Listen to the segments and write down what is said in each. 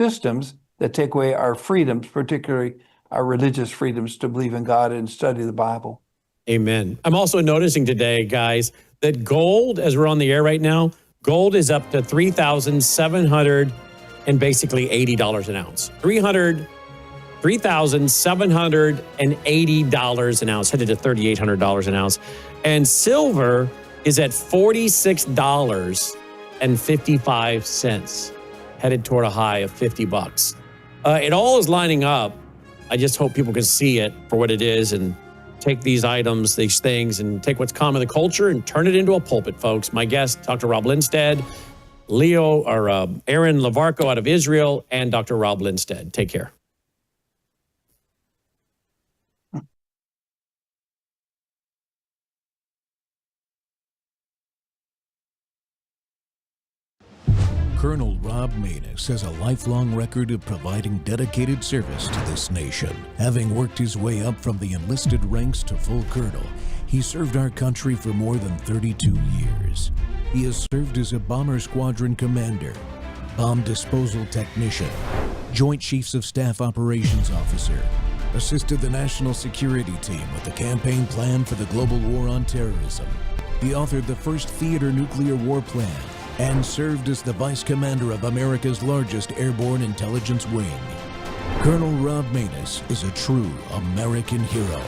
systems that take away our freedoms, particularly our religious freedoms to believe in God and study the Bible. Amen. I'm also noticing today, guys, that gold, as we're on the air right now, gold is up to $3,700 and basically $80 an ounce. $3,780 an ounce, headed to $3,800 an ounce. And silver is at $46.55, headed toward a high of $50. It all is lining up. I just hope people can see it for what it is and take these items, these things, and take what's common in the culture and turn it into a pulpit, folks. My guest, Dr. Rob Lindstedt, Aaron Lavarco out of Israel, and Dr. Rob Lindstedt. Take care. Colonel Rob Maness has a lifelong record of providing dedicated service to this nation. Having worked his way up from the enlisted ranks to full colonel, he served our country for more than 32 years. He has served as a bomber squadron commander, bomb disposal technician, Joint Chiefs of Staff Operations Officer, assisted the National Security Team with the campaign plan for the global war on terrorism. He authored the first theater nuclear war plan, and served as the Vice Commander of America's largest airborne intelligence wing. Colonel Rob Maness is a true American hero.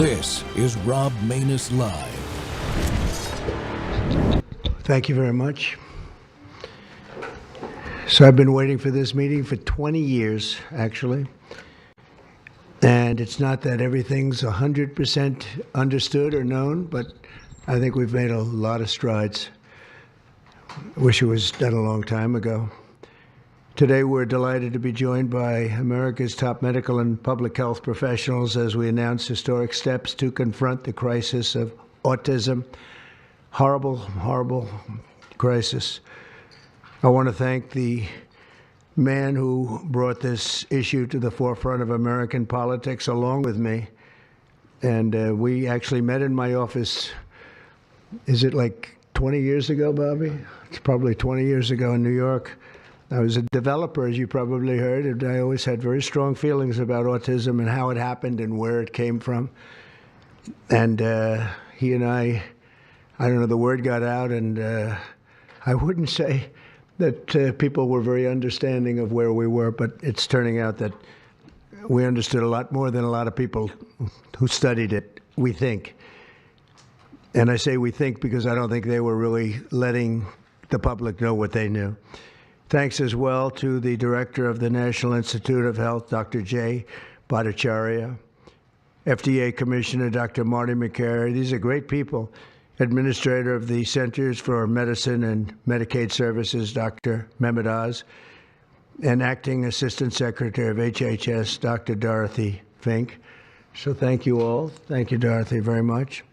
This is Rob Maness Live. Thank you very much. So I've been waiting for this meeting for 20 years, actually. And it's not that everything's 100% understood or known, but I think we've made a lot of strides. Wish it was done a long time ago. Today, we're delighted to be joined by America's top medical and public health professionals as we announce historic steps to confront the crisis of autism. Horrible, horrible crisis. I want to thank the man who brought this issue to the forefront of American politics along with me. And we actually met in my office, is it like 20 years ago, Bobby? It's probably 20 years ago in New York. I was a developer, as you probably heard, and I always had very strong feelings about autism and how it happened and where it came from. And he and I don't know, the word got out, and I wouldn't say that people were very understanding of where we were, but it's turning out that we understood a lot more than a lot of people who studied it, we think. And I say we think because I don't think they were really letting the public know what they knew. Thanks as well to the director of the National Institute of Health, Dr. Jay Bhattacharya, FDA Commissioner, Dr. Marty McCary. These are great people. Administrator of the Centers for Medicine and Medicaid Services, Dr. Mehmet Oz, and Acting Assistant Secretary of HHS, Dr. Dorothy Fink. So thank you all. Thank you, Dorothy, very much.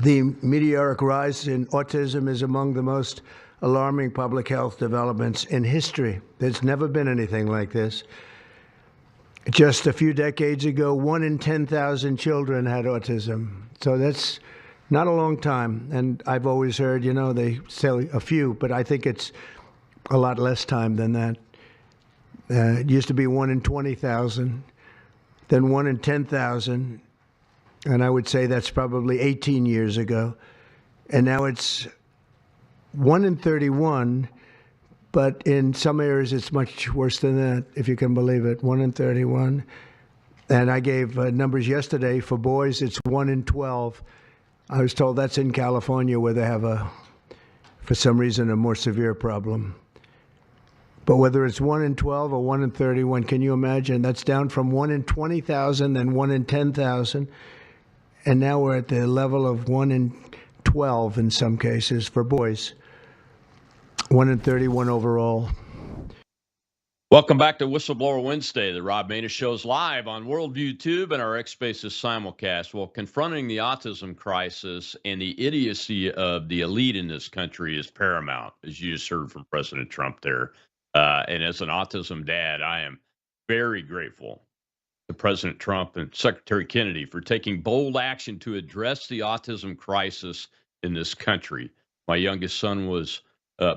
The meteoric rise in autism is among the most alarming public health developments in history. There's never been anything like this. Just a few decades ago, 1 in 10,000 children had autism. So that's not a long time, and I've always heard, they say a few, but I think it's a lot less time than that. It used to be 1 in 20,000, then 1 in 10,000, and I would say that's probably 18 years ago. And now it's 1 in 31, but in some areas it's much worse than that, if you can believe it, 1 in 31. And I gave numbers yesterday. For boys, it's 1 in 12. I was told that's in California where they have for some reason, a more severe problem. But whether it's 1 in 12 or 1 in 31, can you imagine? That's down from 1 in 20,000 and 1 in 10,000. And now we're at the level of 1 in 12 in some cases for boys. 1 in 31 overall. Welcome back to Whistleblower Wednesday. The Rob Maness Show is live on Worldview Tube and our X Spaces simulcast. Well, confronting the autism crisis and the idiocy of the elite in this country is paramount, as you just heard from President Trump there. And as an autism dad, I am very grateful to President Trump and Secretary Kennedy for taking bold action to address the autism crisis in this country. My youngest son was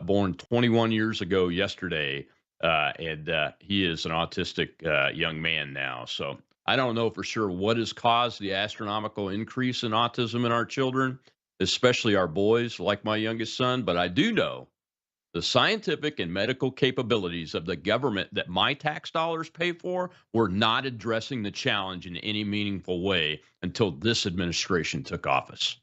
born 21 years ago yesterday, and he is an autistic young man now. So I don't know for sure what has caused the astronomical increase in autism in our children, especially our boys like my youngest son, but I do know the scientific and medical capabilities of the government that my tax dollars pay for were not addressing the challenge in any meaningful way until this administration took office.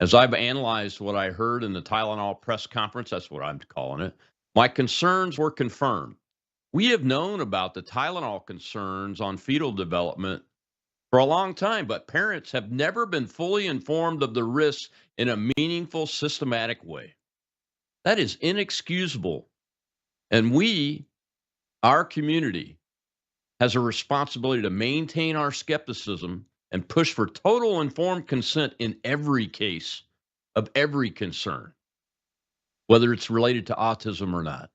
As I've analyzed what I heard in the Tylenol press conference, that's what I'm calling it, my concerns were confirmed. We have known about the Tylenol concerns on fetal development for a long time, but parents have never been fully informed of the risks in a meaningful, systematic way. That is inexcusable. And our community, has a responsibility to maintain our skepticism and push for total informed consent in every case of every concern, whether it's related to autism or not.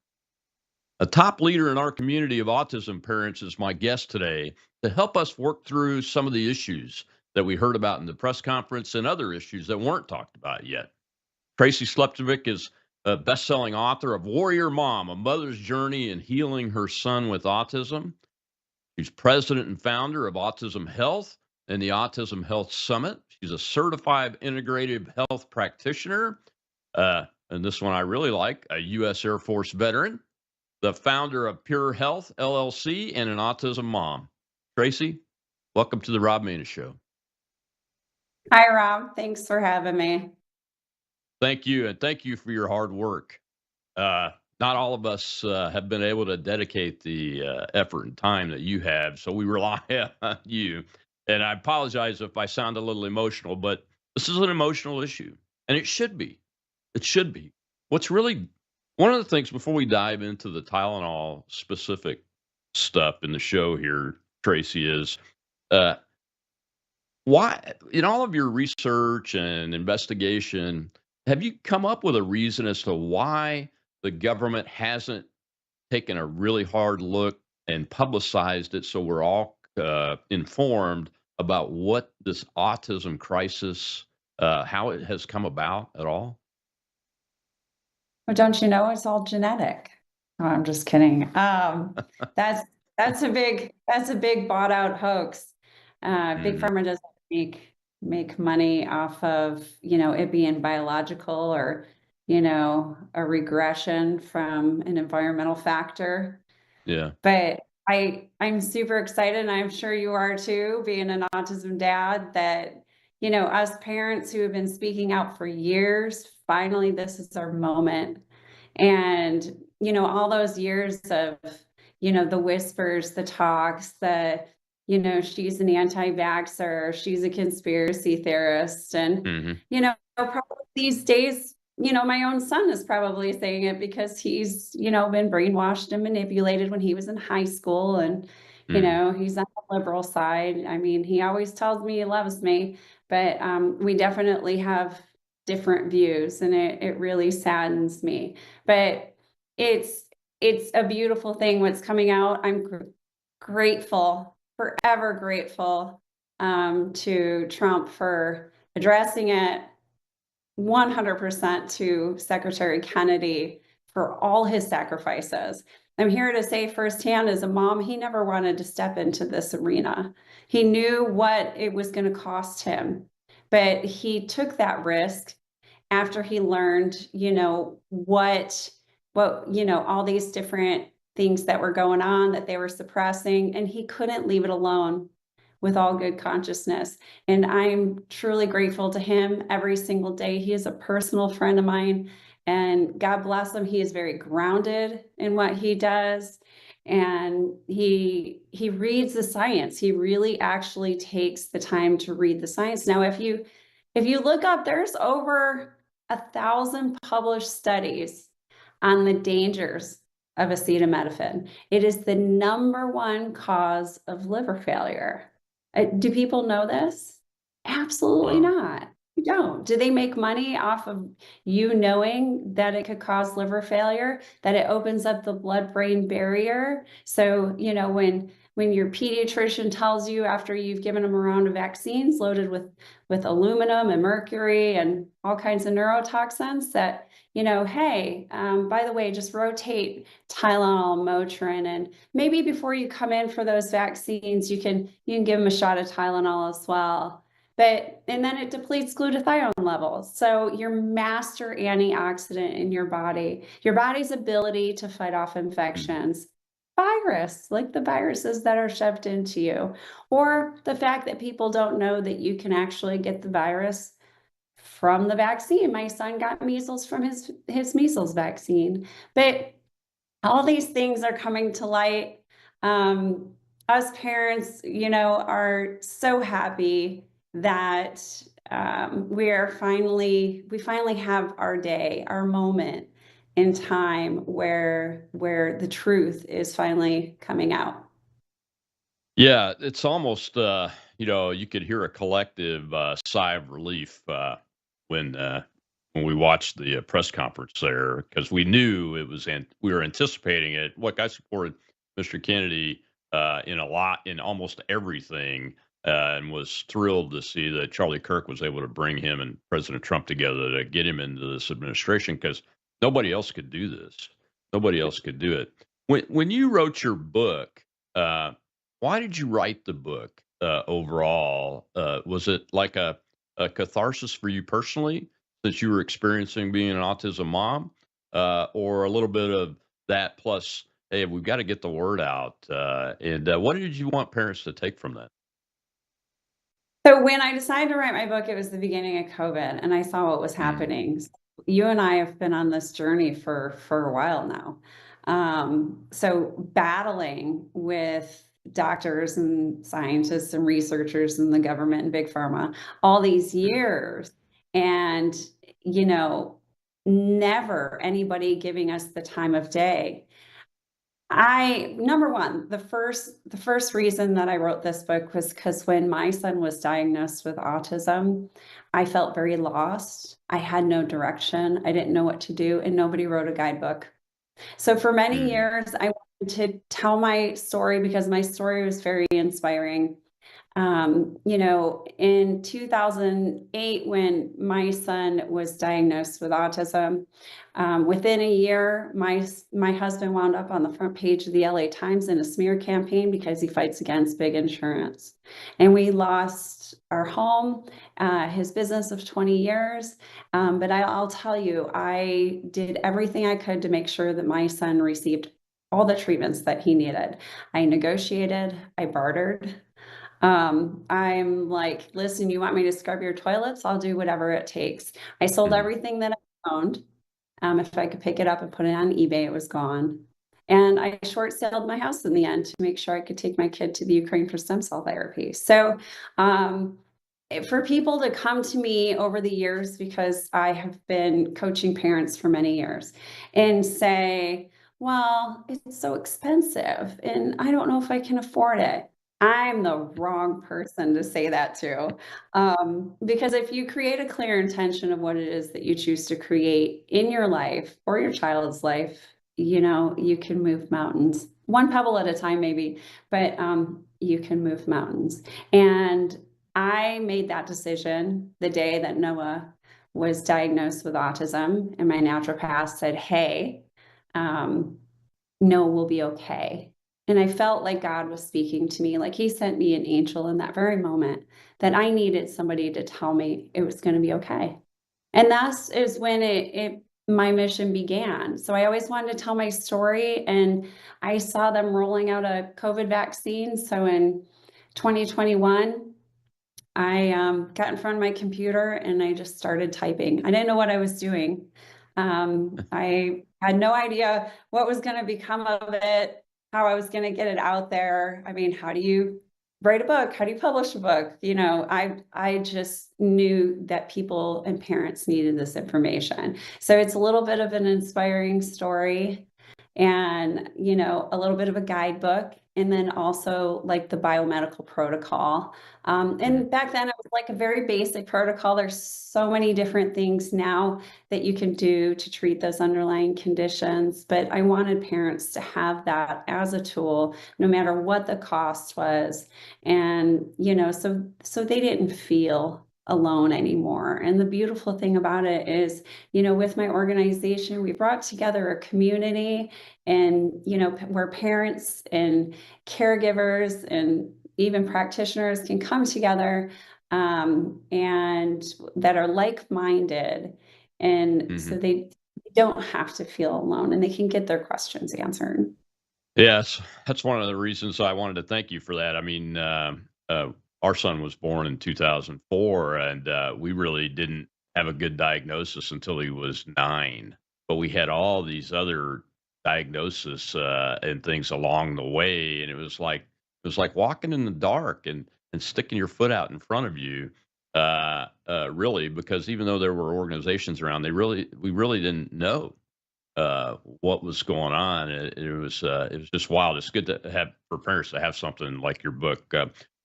A top leader in our community of autism parents is my guest today to help us work through some of the issues that we heard about in the press conference and other issues that weren't talked about yet. Tracy Sleptovic is a best-selling author of Warrior Mom, A Mother's Journey in Healing Her Son with Autism. She's president and founder of Autism Health and the Autism Health Summit. She's a certified integrative health practitioner. And this one I really like, a U.S. Air Force veteran, the founder of Pure Health LLC, and an autism mom. Tracy, welcome to the Rob Maness Show. Hi, Rob. Thanks for having me. Thank you, and thank you for your hard work. Not all of us have been able to dedicate the effort and time that you have, so we rely on you. And I apologize if I sound a little emotional, but this is an emotional issue, and it should be. It should be. What's really one of the things before we dive into the Tylenol specific stuff in the show here, Tracy, is why, in all of your research and investigation, have you come up with a reason as to why the government hasn't taken a really hard look and publicized it so we're all informed about what this autism crisis, how it has come about at all? Well, don't you know it's all genetic? Oh, I'm just kidding. That's a big bought out hoax. Big Pharma doesn't make money off of, it being biological or, a regression from an environmental factor. Yeah. But I'm super excited, and I'm sure you are too, being an autism dad, that, us parents who have been speaking out for years, finally, this is our moment. And, all those years of, the whispers, the talks, she's an anti-vaxxer, she's a conspiracy theorist. And, probably these days, my own son is probably saying it because he's, been brainwashed and manipulated when he was in high school. And, he's on the liberal side. I mean, he always tells me he loves me, but we definitely have different views, and it really saddens me. But it's a beautiful thing what's coming out. I'm grateful, forever grateful to Trump for addressing it, 100% to Secretary Kennedy for all his sacrifices. I'm here to say firsthand, as a mom, he never wanted to step into this arena. He knew what it was going to cost him, but he took that risk after he learned, what all these different things that were going on that they were suppressing, and he couldn't leave it alone with all good consciousness. And I'm truly grateful to him every single day. He is a personal friend of mine, and God bless him. He is very grounded in what he does. And he reads the science. He really actually takes the time to read the science. Now, if you look up, there's over 1,000 published studies on the dangers of acetaminophen. It is the #1 cause of liver failure. Do people know this? Absolutely not. You don't. Do they make money off of you knowing that it could cause liver failure, that it opens up the blood-brain barrier? So, when your pediatrician tells you after you've given them a round of vaccines loaded with aluminum and mercury and all kinds of neurotoxins that, hey, by the way, just rotate Tylenol, Motrin, and maybe before you come in for those vaccines, you can give them a shot of Tylenol as well. And then it depletes glutathione levels. So your master antioxidant in your body's ability to fight off infections, virus, like the viruses that are shoved into you, or the fact that people don't know that you can actually get the virus from the vaccine. My son got measles from his measles vaccine, but all these things are coming to light. Us parents, are so happy that we finally have our day, our moment in time where the truth is finally coming out. Yeah, it's almost you could hear a collective sigh of relief when uh, when we watched the press conference there because we knew it was and we were anticipating it. Look, I supported Mr. Kennedy in almost everything, and was thrilled to see that Charlie Kirk was able to bring him and President Trump together to get him into this administration because nobody else could do this. Nobody else could do it. When you wrote your book. Why did you write the book overall? Was it like a catharsis for you personally, since you were experiencing being an autism mom, or a little bit of that plus, hey, we've got to get the word out? And what did you want parents to take from that? So when I decided to write my book, it was the beginning of COVID, and I saw what was Mm, happening. You and I have been on this journey for a while now. So battling with doctors and scientists and researchers and the government and big pharma all these mm, years, and you know, never anybody giving us the time of day. Number one, the first reason that I wrote this book was because when my son was diagnosed with autism, I felt very lost. I had no direction. I didn't know what to do, and nobody wrote a guidebook. So for many mm, years, I wanted to tell my story because my story was very inspiring. In 2008, when my son was diagnosed with autism, within a year, my husband wound up on the front page of the LA Times in a smear campaign because he fights against big insurance. And we lost our home, his business of 20 years. But I'll tell you, I did everything I could to make sure that my son received all the treatments that he needed. I negotiated, I bartered. I'm like, listen, you want me to scrub your toilets? I'll do whatever it takes. I sold mm. everything that I owned. If I could pick it up and put it on eBay, it was gone. And I short sold my house in the end to make sure I could take my kid to the Ukraine for stem cell therapy. So, for people to come to me over the years, because I have been coaching parents for many years, and say, well, it's so expensive and I don't know if I can afford it. I'm the wrong person to say that to. Because if you create a clear intention of what it is that you choose to create in your life or your child's life, you can move mountains one pebble at a time, maybe, but you can move mountains. And I made that decision the day that Noah was diagnosed with autism, and my naturopath said, hey, Noah will be okay. And I felt like God was speaking to me, like he sent me an angel in that very moment, that I needed somebody to tell me it was going to be okay. And that is when my mission began. So I always wanted to tell my story, and I saw them rolling out a COVID vaccine. So in 2021, I got in front of my computer and I just started typing. I didn't know what I was doing. I had no idea what was going to become of it, how I was going to get it out there. I mean, how do you write a book? How do you publish a book? I just knew that people and parents needed this information. So it's a little bit of an inspiring story and, a little bit of a guidebook. and then also like the biomedical protocol. And back then it was like a very basic protocol. There's so many different things now that you can do to treat those underlying conditions, but I wanted parents to have that as a tool, no matter what the cost was. And, so they didn't feel alone anymore. And the beautiful thing about it is, with my organization, we brought together a community and, where parents and caregivers and even practitioners can come together, and that are like-minded. And so they don't have to feel alone and they can get their questions answered. Yes, that's one of the reasons I wanted to thank you for that. I mean, our son was born in 2004, and we really didn't have a good diagnosis until he was 9. But we had all these other diagnoses and things along the way, and it was like walking in the dark and sticking your foot out in front of you. Really, because even though there were organizations around, we really didn't know what was going on. It was just wild. It's good to have for parents to have something like your book.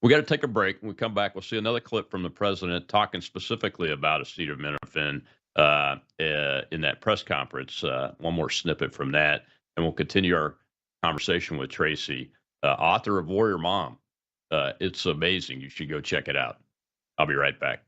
We got to take a break. When we come back, we'll see another clip from the president talking specifically about acetaminophen in that press conference. One more snippet from that, and we'll continue our conversation with Tracy, author of Warrior Mom. It's amazing. You should go check it out. I'll be right back.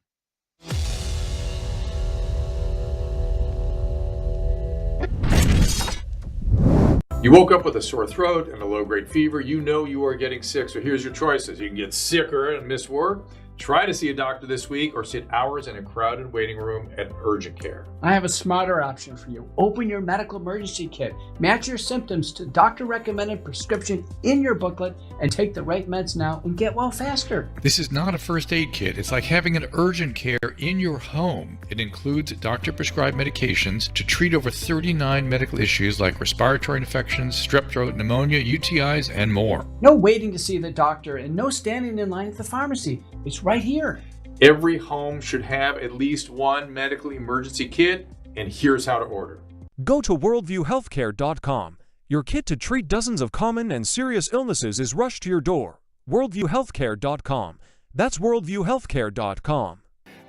You woke up with a sore throat and a low-grade fever. You know you are getting sick, so here's your choices. You can get sicker and miss work, try to see a doctor this week, or sit hours in a crowded waiting room at urgent care. I have a smarter option for you. Open your medical emergency kit. Match your symptoms to doctor-recommended prescription in your booklet and take the right meds now and get well faster. This is not a first aid kit. It's like having an urgent care in your home. It includes doctor-prescribed medications to treat over 39 medical issues like respiratory infections, strep throat, pneumonia, UTIs, and more. No waiting to see the doctor and no standing in line at the pharmacy. It's right here. Every home should have at least one medical emergency kit, and here's how to order. Go to worldviewhealthcare.com. Your kit to treat dozens of common and serious illnesses is rushed to your door. worldviewhealthcare.com. That's worldviewhealthcare.com.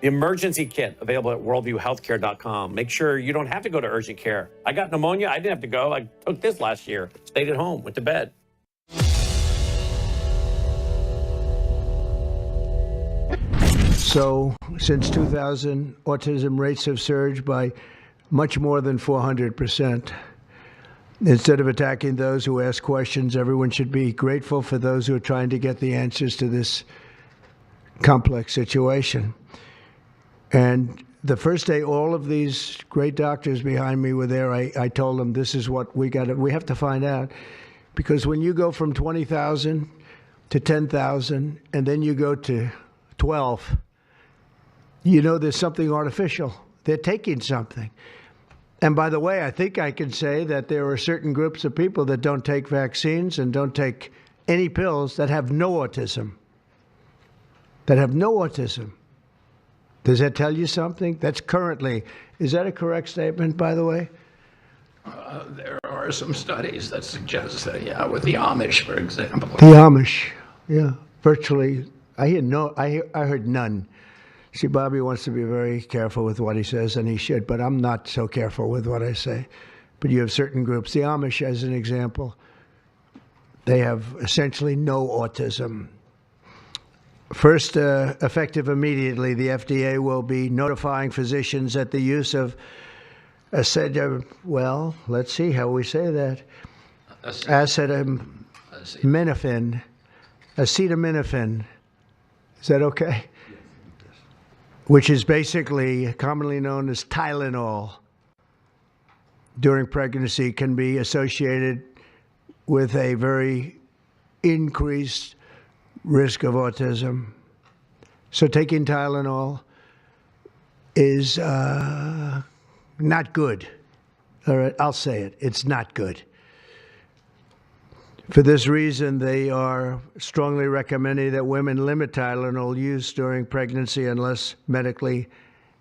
The emergency kit available at worldviewhealthcare.com. Make sure you don't have to go to urgent care. I got pneumonia. I didn't have to go. I took this last year. Stayed at home, went to bed. So, since 2000, autism rates have surged by much more than 400%. Instead of attacking those who ask questions, everyone should be grateful for those who are trying to get the answers to this complex situation. And the first day all of these great doctors behind me were there, I told them this is what we have to find out. Because when you go from 20,000 to 10,000 and then you go to 12, there's something artificial. They're taking something. And by the way, I think I can say that there are certain groups of people that don't take vaccines and don't take any pills that have no autism. Does that tell you something? That's currently, is that a correct statement, by the way? There are some studies that suggest that, yeah, with the Amish, for example. The Amish, yeah, virtually. I heard none. See, Bobby wants to be very careful with what he says, and he should, but I'm not so careful with what I say. But you have certain groups. The Amish, as an example, they have essentially no autism. First, effective immediately, the FDA will be notifying physicians that the use of well, let's see how we say that. Acetaminophen. Is that okay? Which is basically commonly known as Tylenol, during pregnancy can be associated with a very increased risk of autism. So taking Tylenol is not good. All right, I'll say it. It's not good. For this reason, they are strongly recommending that women limit Tylenol use during pregnancy unless medically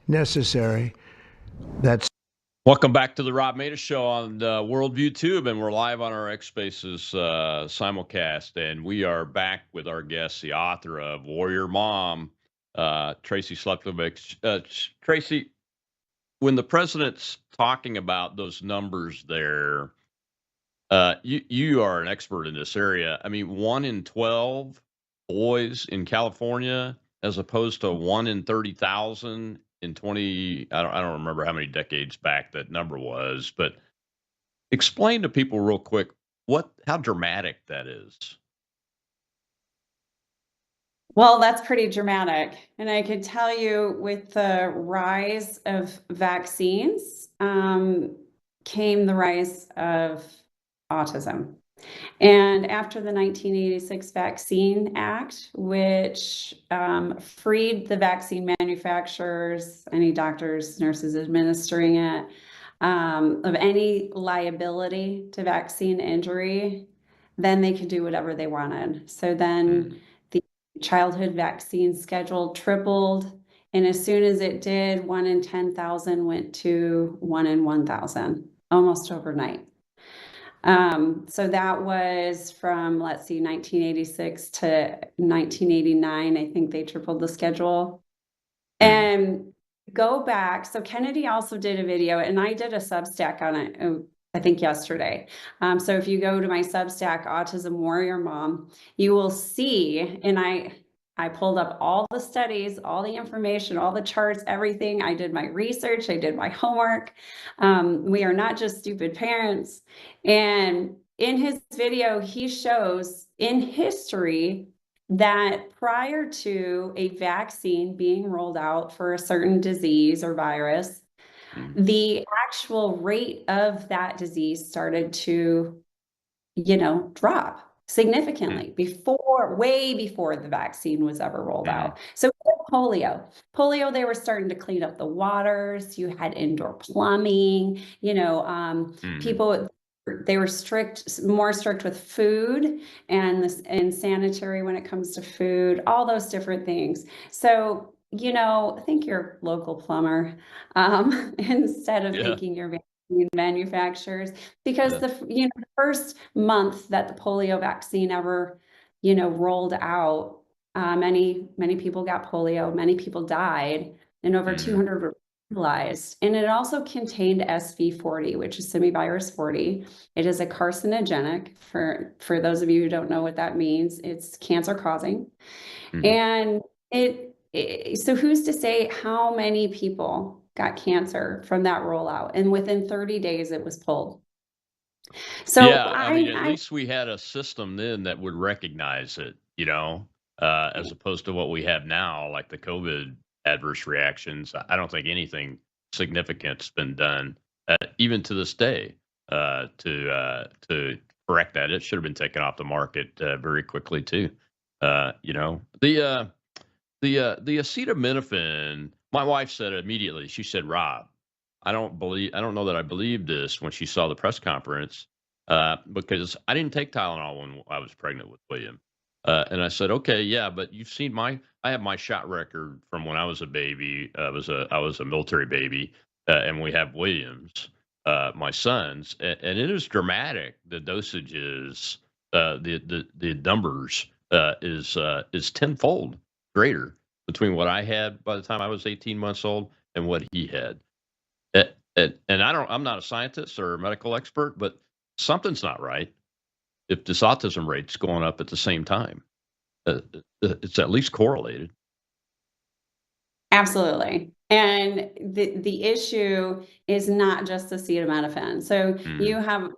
necessary. That's Welcome back to the Rob Maness Show on Worldview Tube, and we're live on our X Spaces simulcast. And we are back with our guest, the author of Warrior Mom, Tracy Slupkovic. Tracy, when the president's talking about those numbers there, you are an expert in this area. I mean, 1 in 12 boys in California, as opposed to 1 in 30,000 in 20. I don't remember how many decades back that number was, but explain to people real quick how dramatic that is. Well, that's pretty dramatic. And I can tell you, with the rise of vaccines, came the rise of autism. And after the 1986 Vaccine Act, which freed the vaccine manufacturers, any doctors, nurses administering it, of any liability to vaccine injury, then they could do whatever they wanted. So then the childhood vaccine schedule tripled. And as soon as it did, 1 in 10,000 went to 1 in 1,000, almost overnight. So that was from, let's see, 1986 to 1989. I think they tripled the schedule. And go back. So Kennedy also did a video, and I did a Substack on it, I think yesterday. So if you go to my Substack, Autism Warrior Mom, you will see, and I pulled up all the studies, all the information, all the charts, everything. I did my research. I did my homework. We are not just stupid parents. And in his video, he shows in history that prior to a vaccine being rolled out for a certain disease or virus, the actual rate of that disease started to, drop significantly way before the vaccine was ever rolled out. So polio, they were starting to clean up the waters. You had indoor plumbing, people, they were more strict with food and sanitary when it comes to food, all those different things. So, think your local plumber, instead of thinking your vaccine manufacturers, because the first month that the polio vaccine ever, rolled out, many people got polio, many people died, and over 200 were hospitalized. And it also contained SV40, which is semivirus 40. It is a carcinogenic. For those of you who don't know what that means, it's cancer causing. And so who's to say how many people got cancer from that rollout? And within 30 days, it was pulled. So yeah, I mean, at least we had a system then that would recognize it, as opposed to what we have now, like the COVID adverse reactions. I don't think anything significant's been done, even to this day, to correct that. It should have been taken off the market very quickly too. The acetaminophen, my wife said immediately, she said, Rob, I don't know that I believed this when she saw the press conference, because I didn't take Tylenol when I was pregnant with William. And I said, okay, yeah, but you've seen I have my shot record from when I was a baby. I was a military baby, and we have Williams, my sons, and it is dramatic. The dosages, the numbers is tenfold greater between what I had by the time I was 18 months old and what he had. And I'm not a scientist or a medical expert, but something's not right if this autism rate's going up at the same time. It's at least correlated. Absolutely. And the issue is not just acetaminophen. So you have,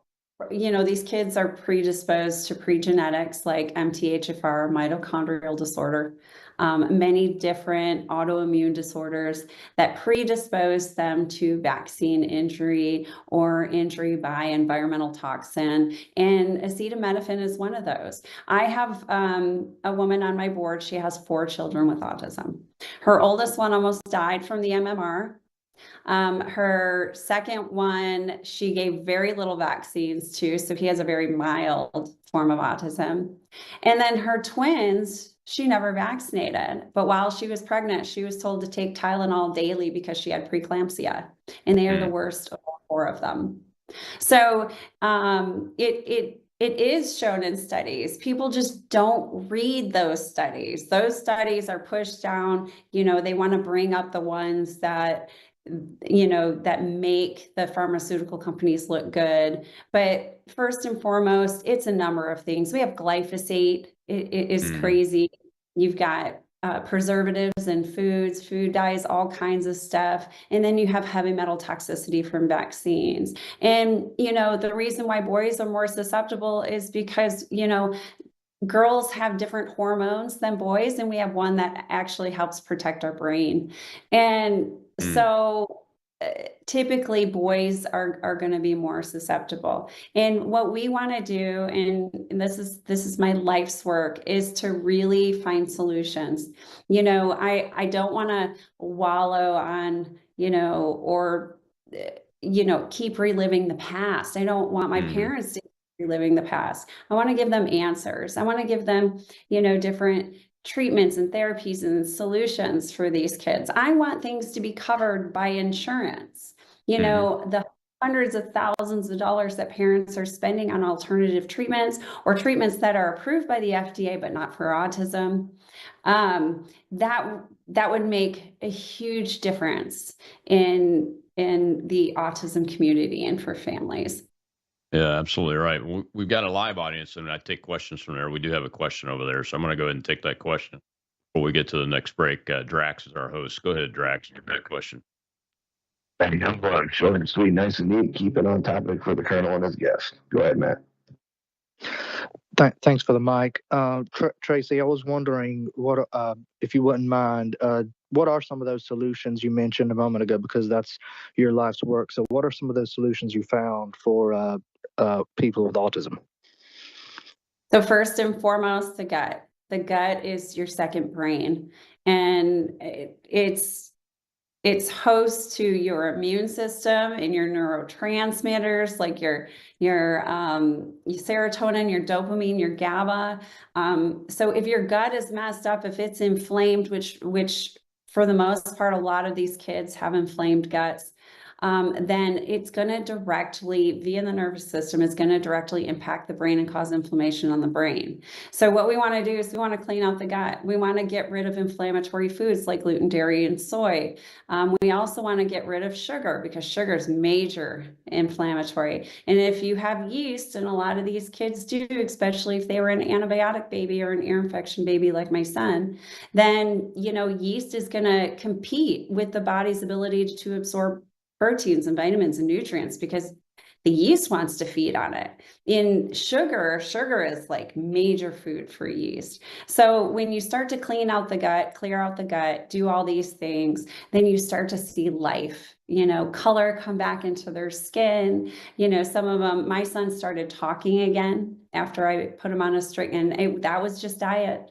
these kids are predisposed to pregenetics like MTHFR, mitochondrial disorder, many different autoimmune disorders that predispose them to vaccine injury or injury by environmental toxin. And acetaminophen is one of those. I have a woman on my board. She has 4 children with autism. Her oldest one almost died from the MMR. Her second one, she gave very little vaccines to, so he has a very mild form of autism. And then her twins, she never vaccinated. But while she was pregnant, she was told to take Tylenol daily because she had preeclampsia. And they are the worst of all 4 of them. So it is shown in studies. People just don't read those studies. Those studies are pushed down. They want to bring up the ones that that make the pharmaceutical companies look good. But first and foremost, it's a number of things. We have glyphosate. It is crazy. You've got preservatives in foods, food dyes, all kinds of stuff. And then you have heavy metal toxicity from vaccines. And, the reason why boys are more susceptible is because, girls have different hormones than boys, and we have one that actually helps protect our brain. And so typically boys are going to be more susceptible. And what we want to do, and this is my life's work, is to really find solutions. I don't want to wallow on, or keep reliving the past. I don't want my parents to keep reliving the past. I want to give them answers. I want to give them, different treatments and therapies and solutions for these kids. I want things to be covered by insurance. The hundreds of thousands of dollars that parents are spending on alternative treatments or treatments that are approved by the FDA but not for autism, that would make a huge difference in the autism community and for families. Yeah, absolutely right. We've got a live audience, and I take questions from there. We do have a question over there, so I'm going to go ahead and take that question before we get to the next break. Drax is our host. Go ahead, Drax. Get that question. Hey, I'm going short and sweet, nice and neat. Keep it on topic for the Colonel and his guest. Go ahead, Matt. Thanks for the mic. Tracy, I was wondering what, if you wouldn't mind, what are some of those solutions you mentioned a moment ago, because that's your life's work. So what are some of those solutions you found for people with autism? So first and foremost, the gut. The gut is your second brain, and it's host to your immune system and your neurotransmitters, like your serotonin, your dopamine, your GABA. So if your gut is messed up, if it's inflamed, which for the most part, a lot of these kids have inflamed guts, then it's going to directly, via the nervous system, it's going to directly impact the brain and cause inflammation on the brain. So what we want to do is we want to clean out the gut. We want to get rid of inflammatory foods like gluten, dairy, and soy. We also want to get rid of sugar, because sugar is major inflammatory. And if you have yeast, and a lot of these kids do, especially if they were an antibiotic baby or an ear infection baby like my son, then yeast is going to compete with the body's ability to absorb proteins and vitamins and nutrients, because the yeast wants to feed on it. In sugar is like major food for yeast. So when you start to clean out the gut, clear out the gut, do all these things, then you start to see life, color come back into their skin. Some of them, my son started talking again after I put him on a string, and that was just diet.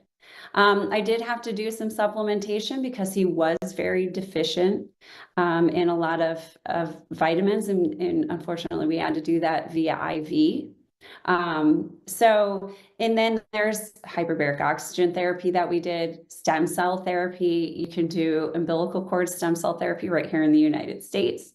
I did have to do some supplementation because he was very deficient in a lot of vitamins, and unfortunately we had to do that via IV. And then there's hyperbaric oxygen therapy that we did, stem cell therapy. You can do umbilical cord stem cell therapy right here in the United States.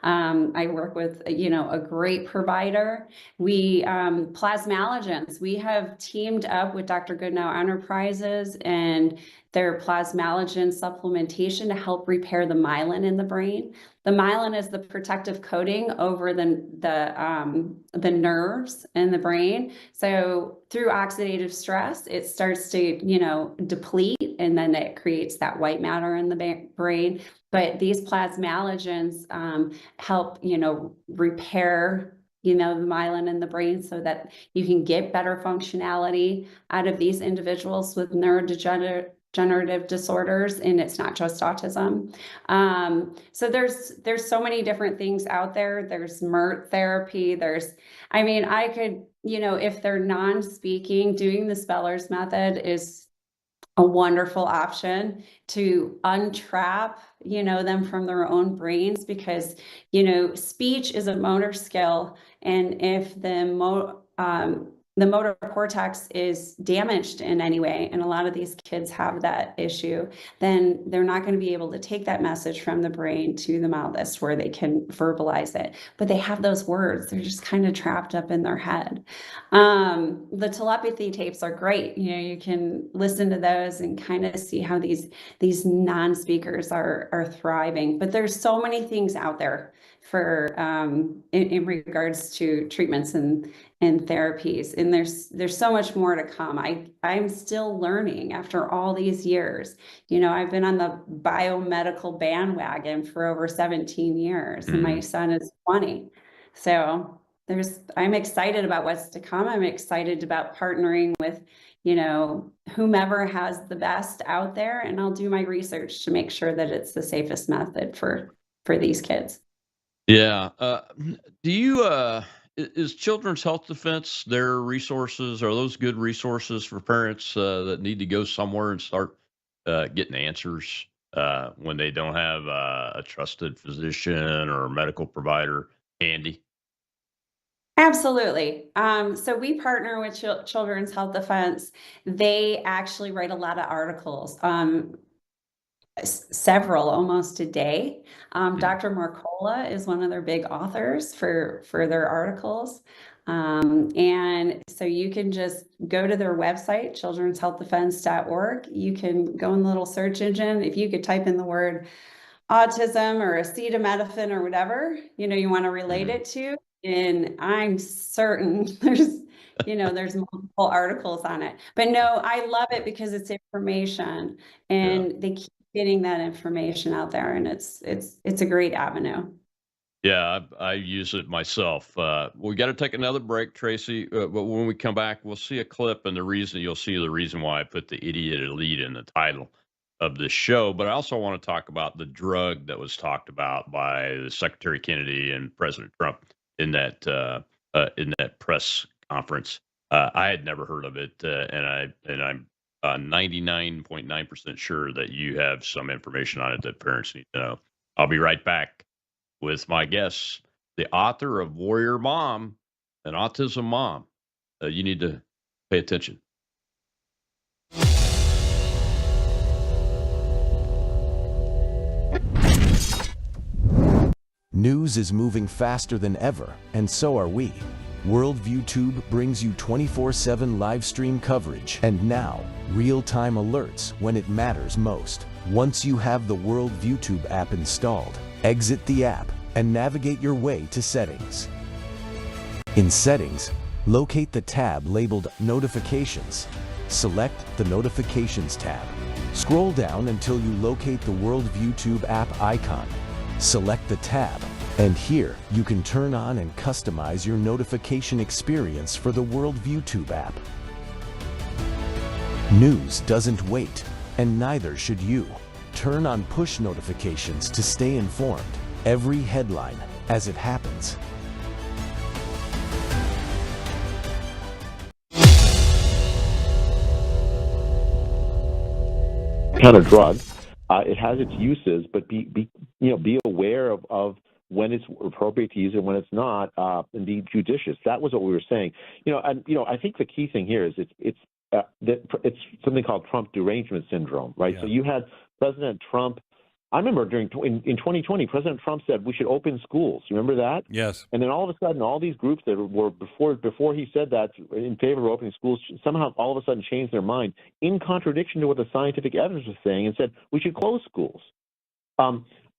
I work with, a great provider. We, plasmalogens, we have teamed up with Dr. Goodnow Enterprises and their plasmalogen supplementation to help repair the myelin in the brain. The myelin is the protective coating over the nerves in the brain. So through oxidative stress, it starts to, deplete, and then it creates that white matter in the brain. But these plasmalogens help, repair, the myelin in the brain, so that you can get better functionality out of these individuals with neurodegenerative disorders, and it's not just autism. So there's so many different things out there. There's MERT therapy. I could, if they're non-speaking, doing the Speller's method is a wonderful option to untrap, them from their own brains, because, speech is a motor skill. And if the motor cortex is damaged in any way, and a lot of these kids have that issue, then they're not going to be able to take that message from the brain to the mouthist where they can verbalize it. But they have those words. They're just kind of trapped up in their head. The telepathy tapes are great. You can listen to those and kind of see how these non-speakers are thriving. But there's so many things out there for in regards to treatments and therapies, and there's so much more to come. I'm still learning after all these years. I've been on the biomedical bandwagon for over 17 years, and my son is 20. So I'm excited about what's to come. I'm excited about partnering with whomever has the best out there, and I'll do my research to make sure that it's the safest method for these kids. Yeah. Do you, is Children's Health Defense their resources? Are those good resources for parents that need to go somewhere and start getting answers when they don't have a trusted physician or medical provider handy? Absolutely. So we partner with Children's Health Defense. They actually write a lot of articles. Several almost a day. Dr. Marcola is one of their big authors for their articles. And so you can just go to their website, childrenshealthdefense.org. You can go in the little search engine. If you could type in the word autism or acetaminophen or whatever, you want to relate it to, and I'm certain there's multiple articles on it. But no, I love it because it's information, and they keep getting that information out there, and it's a great avenue. Yeah, I use it myself. We got to take another break, Tracy. But when we come back, we'll see a clip, and you'll see the reason why I put the idiot elite in the title of the show. But I also want to talk about the drug that was talked about by the Secretary Kennedy and President Trump in that press conference. I had never heard of it, and I'm 99.9% sure that you have some information on it that parents need to know. I'll be right back with my guest, the author of Warrior Mom, an Autism Mom. You need to pay attention. News is moving faster than ever, and so are we. Worldview Tube brings you 24/7 live stream coverage and now real-time alerts when it matters most. Once you have the Worldview Tube app installed, exit the app and navigate your way to Settings. In Settings, locate the tab labeled Notifications. Select the Notifications tab. Scroll down until you locate the Worldview Tube app icon. Select the tab, and here you can turn on and customize your notification experience for the Worldview Tube app. News doesn't wait, and neither should you. Turn on push notifications to stay informed. Every headline as it happens. Kind of drug. It has its uses, but be aware of when it's appropriate to use it, when it's not, and be judicious. That was what we were saying. I think the key thing here is it's something called Trump derangement syndrome, right? Yeah. So you had President Trump. I remember in 2020, President Trump said we should open schools. You remember that? Yes. And then all of a sudden, all these groups that were before he said that in favor of opening schools somehow all of a sudden changed their mind in contradiction to what the scientific evidence was saying and said we should close schools.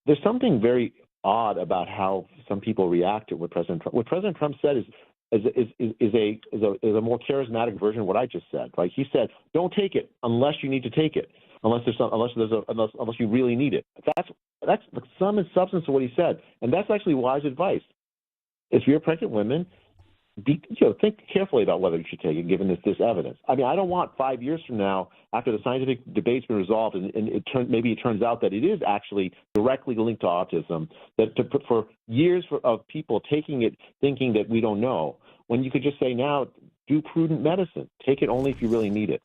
There's something very odd about how some people react to what President Trump. What President Trump said is a more charismatic version of what I just said. Right? He said, "Don't take it unless you need to take it." Unless you really need it. That's the sum and substance of what he said, and that's actually wise advice. If you're pregnant women, think carefully about whether you should take it, given this evidence. I mean, I don't want 5 years from now, after the scientific debate's been resolved, and maybe it turns out that it is actually directly linked to autism, that for years of people taking it, thinking that we don't know, when you could just say now, do prudent medicine, take it only if you really need it.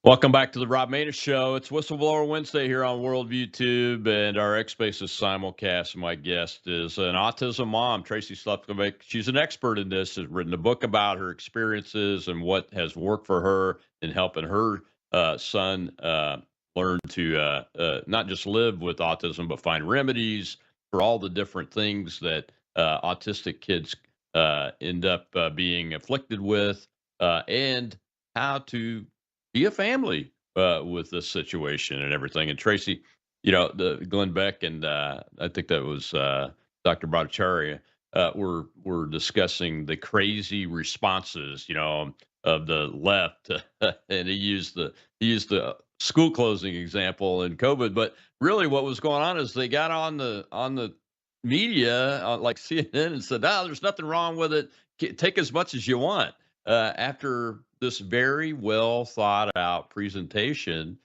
Welcome back to the Rob Maness Show. It's Whistleblower Wednesday here on Worldview Tube, and our X Spaces simulcast. My guest is an autism mom, Tracy Slupkovic. She's an expert in this, has written a book about her experiences and what has worked for her in helping her son learn to not just live with autism, but find remedies for all the different things that autistic kids end up being afflicted with, and how to be a family with this situation and everything. And Tracy, the Glenn Beck and I think that was Dr. Bhattacharya were discussing the crazy responses, of the left, and he used the school closing example in COVID. But really, what was going on is they got on the media, like CNN, and said, "Ah, there's nothing wrong with it. Take as much as you want." After this very well thought out presentation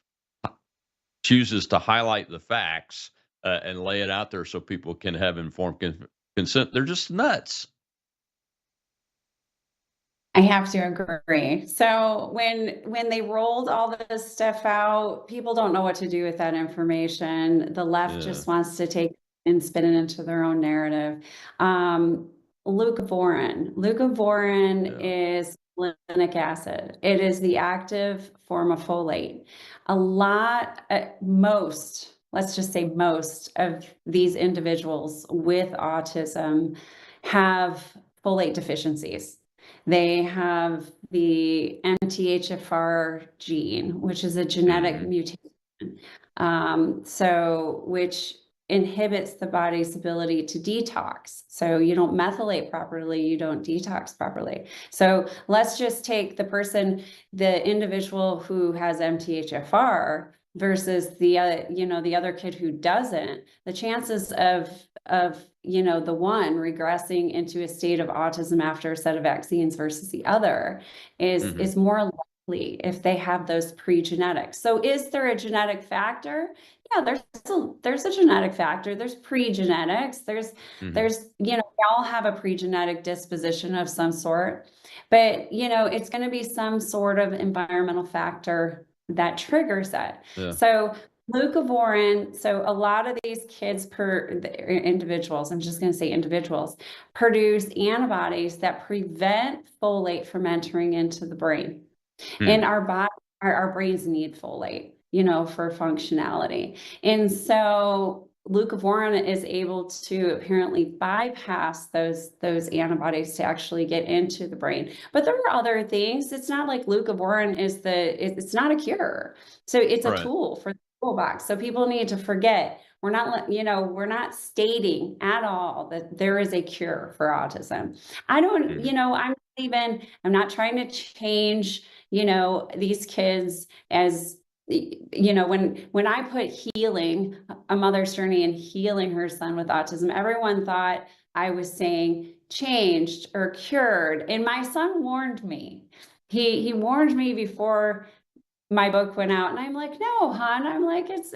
chooses to highlight the facts and lay it out there so people can have informed consent. They're just nuts. I have to agree. So when they rolled all this stuff out, people don't know what to do with that information. The left Yeah. just wants to take and spin it into their own narrative. Leucovorin. Leucovorin is linoleic acid. It is the active form of folate. Let's just say most of these individuals with autism have folate deficiencies. They have the MTHFR gene, which is a genetic mutation. Which inhibits the body's ability to detox. So you don't methylate properly, you don't detox properly. So let's just take the individual who has MTHFR versus the other kid who doesn't. The chances of the one regressing into a state of autism after a set of vaccines versus the other is more likely if they have those pre-genetics. So is there a genetic factor? Yeah, there's a genetic factor. There's pre-genetics. There's we all have a pre-genetic disposition of some sort, but it's going to be some sort of environmental factor that triggers that. Yeah. So leucovorin, so a lot of these kids individuals, I'm just going to say individuals, produce antibodies that prevent folate from entering into the brain. And our body, our brains need folate, for functionality. And so leucovorin is able to apparently bypass those antibodies to actually get into the brain. But there are other things. It's not like leucovorin it's not a cure. So it's a tool for the toolbox. So people need to forget. We're not stating at all that there is a cure for autism. I'm not trying to change, these kids as, when I put healing, a mother's journey and healing her son with autism, everyone thought I was saying changed or cured. And my son warned me. He warned me before my book went out, and I'm like, no, hon. I'm like, it's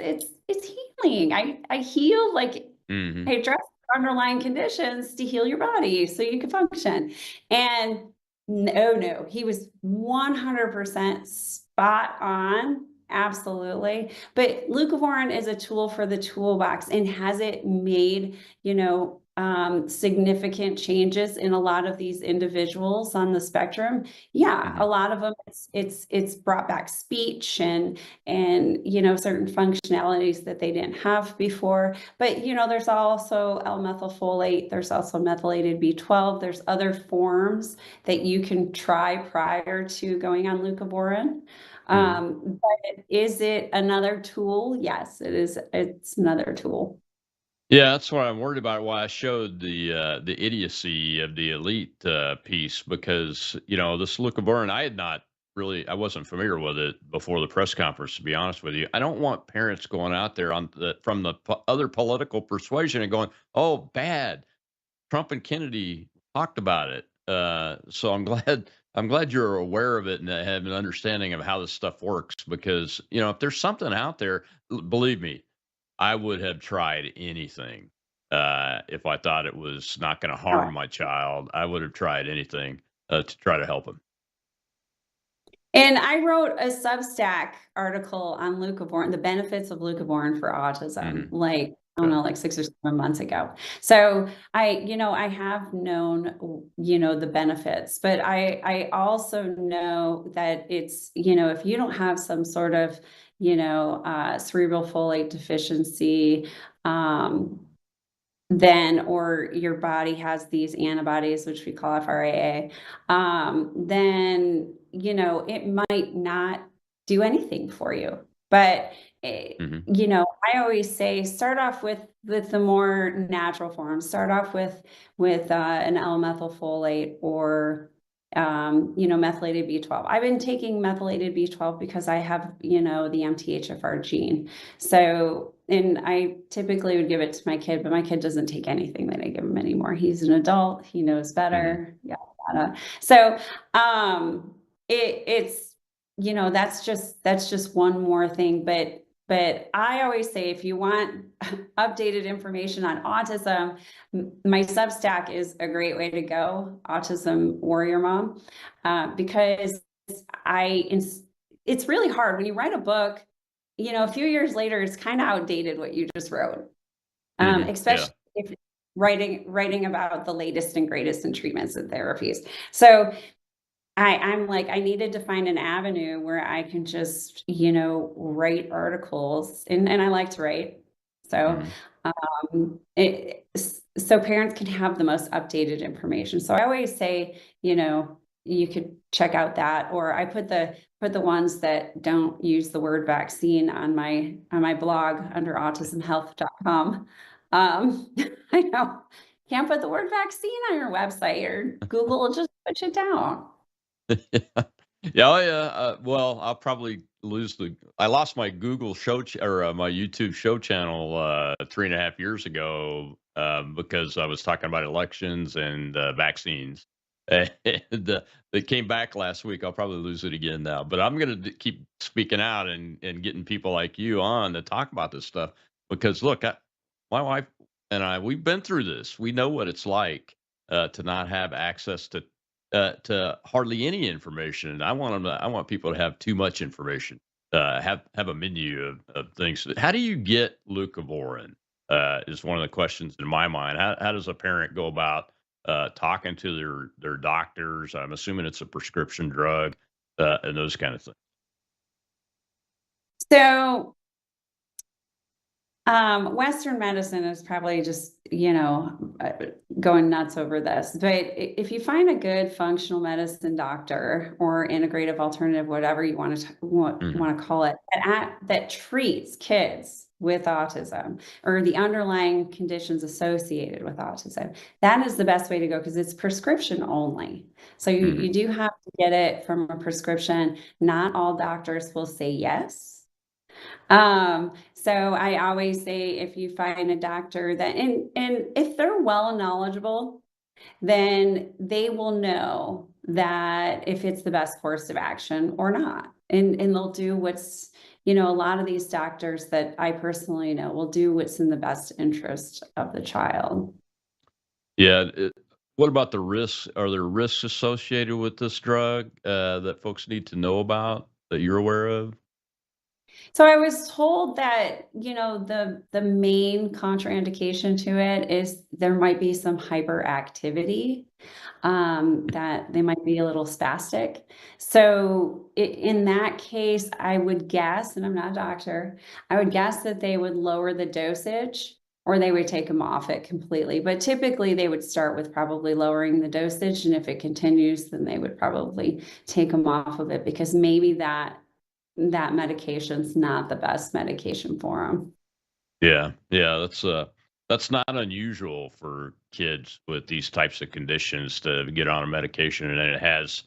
healing. I heal, like I address underlying conditions to heal your body so you can function. And no, he was 100% spot on. Absolutely. But leucovorin is a tool for the toolbox. And has it made, significant changes in a lot of these individuals on the spectrum? Yeah, a lot of them, it's brought back speech and certain functionalities that they didn't have before. But there's also L-methylfolate, there's also methylated B12, there's other forms that you can try prior to going on leucovorin. But is it another tool? Yes, it is. It's another tool. Yeah, that's what I'm worried about. Why I showed the idiocy of the elite piece, because this leucovorin, I wasn't familiar with it before the press conference. To be honest with you, I don't want parents going out there from the other political persuasion and going, "Oh, bad, Trump and Kennedy talked about it." So I'm glad you're aware of it and have an understanding of how this stuff works, because if there's something out there, believe me, I would have tried anything. If I thought it was not going to harm my child, I would have tried anything to try to help him. And I wrote a Substack article on leucovorin, the benefits of leucovorin for autism, like, I don't know, like 6 or 7 months ago. So I have known, the benefits, but I also know that it's, if you don't have some sort of, cerebral folate deficiency, then, or your body has these antibodies, which we call FRAA, then, it might not do anything for you. But, I always say, start off with the more natural forms. Start off with an L-methyl folate or, methylated B12. I've been taking methylated B12 because I have, the MTHFR gene. So, and I typically would give it to my kid, but my kid doesn't take anything that I give him anymore. He's an adult. He knows better. Yada, yada. So, it's, that's just one more thing. But I always say, if you want updated information on autism, my Substack is a great way to go, Autism Warrior Mom, because it's really hard when you write a book, a few years later, it's kind of outdated what you just wrote, especially if writing about the latest and greatest in treatments and therapies. So I'm like, I needed to find an avenue where I can just, write articles, and I like to write. So, so parents can have the most updated information. So I always say, you could check out that, or I put the ones that don't use the word vaccine on my blog under autismhealth.com. I know, can't put the word vaccine on your website, or Google will just push it down. Yeah, oh, yeah. Well, I'll probably I lost my Google or my YouTube show channel 3.5 years ago because I was talking about elections and vaccines. And it came back last week. I'll probably lose it again now, but I'm going to keep speaking out and getting people like you on to talk about this stuff because look, my wife and we've been through this. We know what it's like to not have access to hardly any information. I want people to have too much information. Have a menu of things. How do you get leucovorin? Is one of the questions in my mind. How does a parent go about talking to their doctors? I'm assuming it's a prescription drug and those kind of things. So, Western medicine is probably just, going nuts over this. But if you find a good functional medicine doctor or integrative alternative, whatever you want to call it, that treats kids with autism or the underlying conditions associated with autism, that is the best way to go, because it's prescription only. So you do have to get it from a prescription. Not all doctors will say yes. So I always say, if you find a doctor that, and if they're well knowledgeable, then they will know that if it's the best course of action or not. And they'll do what's, a lot of these doctors that I personally know will do what's in the best interest of the child. Yeah. What about the risks? Are there risks associated with this drug that folks need to know about that you're aware of? So I was told that, the main contraindication to it is there might be some hyperactivity, that they might be a little spastic. So in that case, I would guess, and I'm not a doctor, I would guess that they would lower the dosage or they would take them off it completely. But typically they would start with probably lowering the dosage. And if it continues, then they would probably take them off of it, because maybe that medication's not the best medication for them. Yeah, yeah, that's not unusual for kids with these types of conditions to get on a medication, and it has.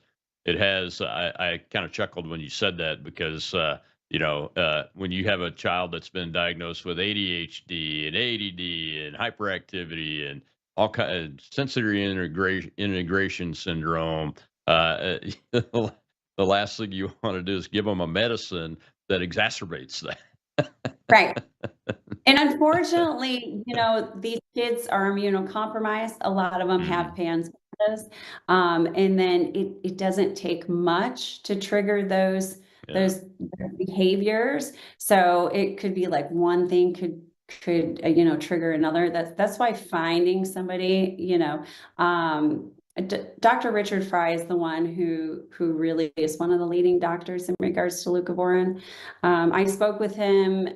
I kind of chuckled when you said that because when you have a child that's been diagnosed with ADHD and ADD and hyperactivity and all kind of sensory integration syndrome, the last thing you want to do is give them a medicine that exacerbates that. Right. And unfortunately, these kids are immunocompromised. A lot of them have challenges. And then it doesn't take much to trigger those behaviors. So it could be like one thing could trigger another. That's why finding somebody, Dr. Richard Fry is the one who really is one of the leading doctors in regards to leucovorin. I spoke with him.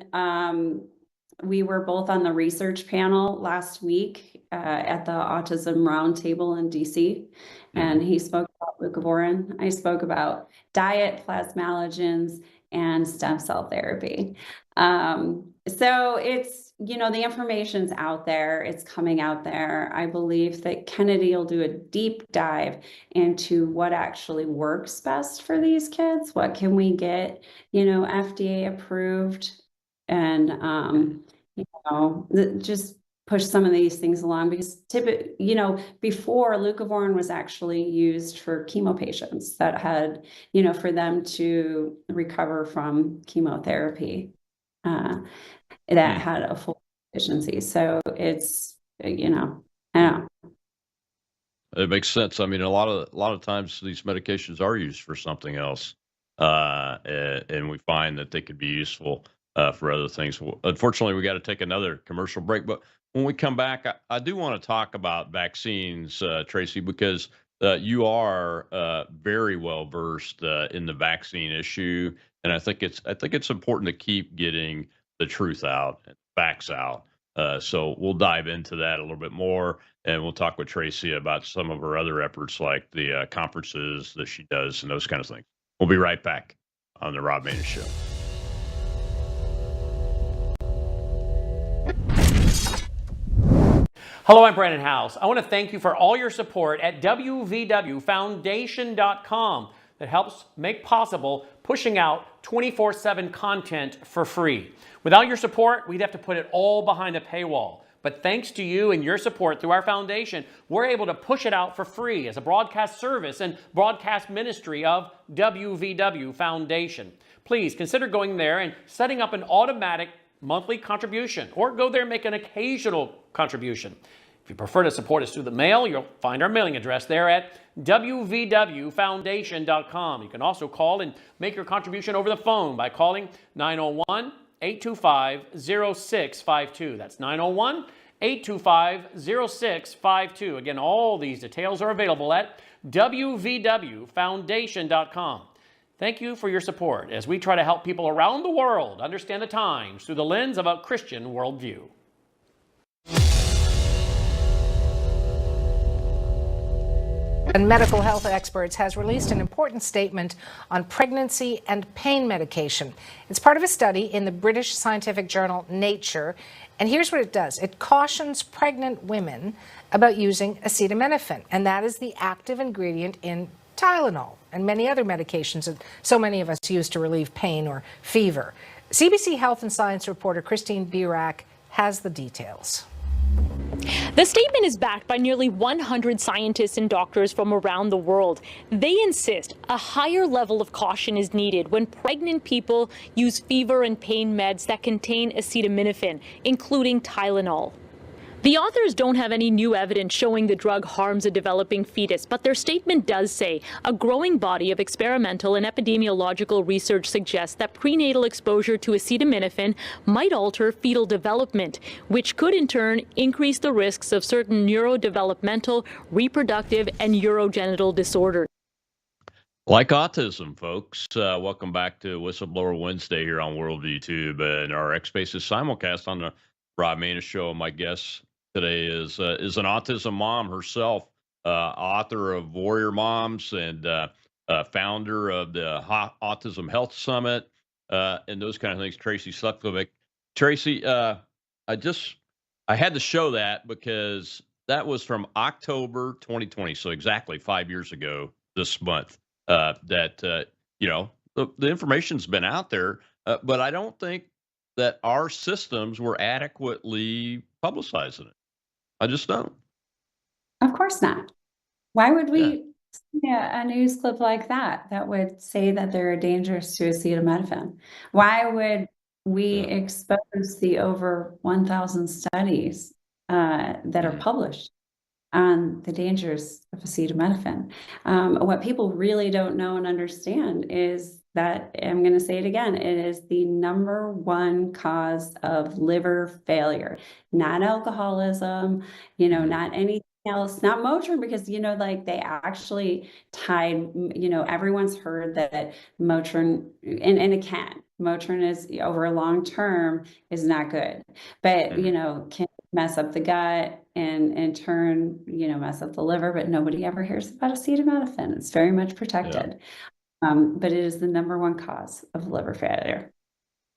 We were both on the research panel last week at the Autism Roundtable in DC, and he spoke about leucovorin. I spoke about diet, plasmalogens, and stem cell therapy. So it's, the information's out there, it's coming out there. I believe that Kennedy will do a deep dive into what actually works best for these kids. What can we get, FDA approved, and, just push some of these things along, because before, leucovorin was actually used for chemo patients that had, for them to recover from chemotherapy that had a full deficiency. So it's, I don't know. It makes sense. I mean, a lot of times these medications are used for something else, and we find that they could be useful for other things. Unfortunately, we got to take another commercial break. But when we come back, I do want to talk about vaccines, Tracy, because you are very well versed in the vaccine issue, and I think it's important to keep getting the truth out, and facts out. So we'll dive into that a little bit more, and we'll talk with Tracy about some of her other efforts, like the conferences that she does and those kind of things. We'll be right back on the Rob Maness Show. Hello, I'm Brandon House. I want to thank you for all your support at wvwfoundation.com that helps make possible pushing out 24/7 content for free. Without your support, we'd have to put it all behind a paywall. But thanks to you and your support through our foundation, we're able to push it out for free as a broadcast service and broadcast ministry of WVW Foundation. Please consider going there and setting up an automatic monthly contribution, or go there and make an occasional contribution. If you prefer to support us through the mail, you'll find our mailing address there at wvwfoundation.com. You can also call and make your contribution over the phone by calling 901-825-0652. That's 901-825-0652. Again, all these details are available at wvwfoundation.com. Thank you for your support as we try to help people around the world understand the times through the lens of a Christian worldview. And medical health experts has released an important statement on pregnancy and pain medication. It's part of a study in the British scientific journal Nature. And here's what it does. It cautions pregnant women about using acetaminophen, and that is the active ingredient in Tylenol and many other medications that so many of us use to relieve pain or fever. CBC Health and Science reporter Christine Birak has the details. The statement is backed by nearly 100 scientists and doctors from around the world. They insist a higher level of caution is needed when pregnant people use fever and pain meds that contain acetaminophen, including Tylenol. The authors don't have any new evidence showing the drug harms a developing fetus, but their statement does say a growing body of experimental and epidemiological research suggests that prenatal exposure to acetaminophen might alter fetal development, which could in turn increase the risks of certain neurodevelopmental, reproductive, and urogenital disorders. Like autism, folks. Welcome back to Whistleblower Wednesday here on Worldview Tube and our X Spaces simulcast on the Rob Maness Show. My guest today is an autism mom herself, author of Warrior Moms, and founder of the Autism Health Summit, and those kind of things. Tracy Slepkovic. Tracy, I had to show that because that was from October 2020, so exactly 5 years ago this month. The information's been out there, but I don't think that our systems were adequately publicizing it. I just don't. Of course not. Why would we see a news clip like that would say that they're dangerous to acetaminophen? Why would we expose the over 1,000 studies that are published? on the dangers of acetaminophen. What people really don't know and understand is that, I'm going to say it again, it is the number one cause of liver failure, not alcoholism, not anything else, not Motrin, because, like they actually tied, everyone's heard that Motrin, and it can. Motrin is over a long term is not good, but, can mess up the gut and in turn, mess up the liver, but nobody ever hears about acetaminophen. It's very much protected. But it is the number one cause of liver failure.